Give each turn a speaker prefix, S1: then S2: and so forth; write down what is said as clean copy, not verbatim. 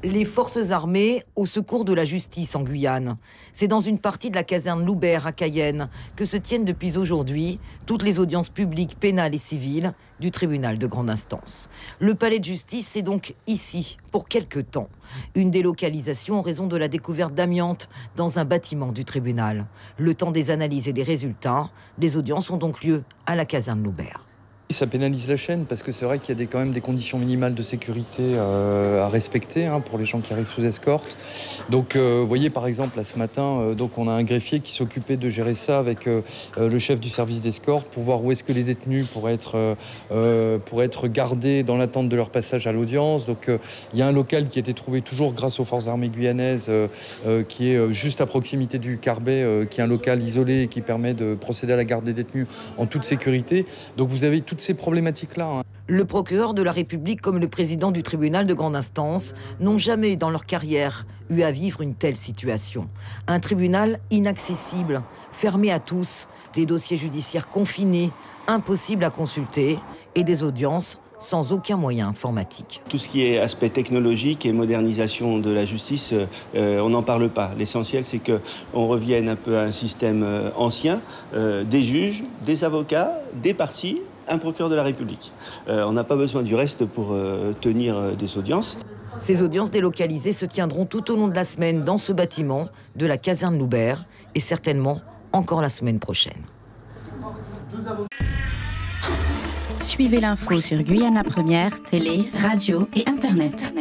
S1: Les forces armées au secours de la justice en Guyane. C'est dans une partie de la caserne Loubert à Cayenne que se tiennent depuis aujourd'hui toutes les audiences publiques, pénales et civiles du tribunal de grande instance. Le palais de justice, c'est donc ici, pour quelque temps. Une délocalisation en raison de la découverte d'amiante dans un bâtiment du tribunal. Le temps des analyses et des résultats, les audiences ont donc lieu à la caserne Loubert.
S2: Ça pénalise la chaîne parce que c'est vrai qu'il y a quand même des conditions minimales de sécurité à respecter pour les gens qui arrivent sous escorte. Donc vous voyez par exemple là, ce matin, donc on a un greffier qui s'occupait de gérer ça avec le chef du service d'escorte pour voir où est-ce que les détenus pourraient être gardés dans l'attente de leur passage à l'audience. Donc il y a un local qui a été trouvé toujours grâce aux forces armées guyanaises qui est juste à proximité du Carbet, qui est un local isolé et qui permet de procéder à la garde des détenus en toute sécurité. Donc vous avez toutes ces problématiques-là.
S1: Le procureur de la République comme le président du tribunal de grande instance n'ont jamais dans leur carrière eu à vivre une telle situation. Un tribunal inaccessible, fermé à tous, des dossiers judiciaires confinés, impossibles à consulter et des audiences sans aucun moyen informatique.
S3: Tout ce qui est aspect technologique et modernisation de la justice, on n'en parle pas. L'essentiel, c'est qu'on revienne un peu à un système ancien, des juges, des avocats, des parties, un procureur de la République. On n'a pas besoin du reste pour tenir des audiences.
S1: Ces audiences délocalisées se tiendront tout au long de la semaine dans ce bâtiment de la caserne Loubert et certainement encore la semaine prochaine.
S4: Suivez l'info sur Guyana Première, télé, radio et internet.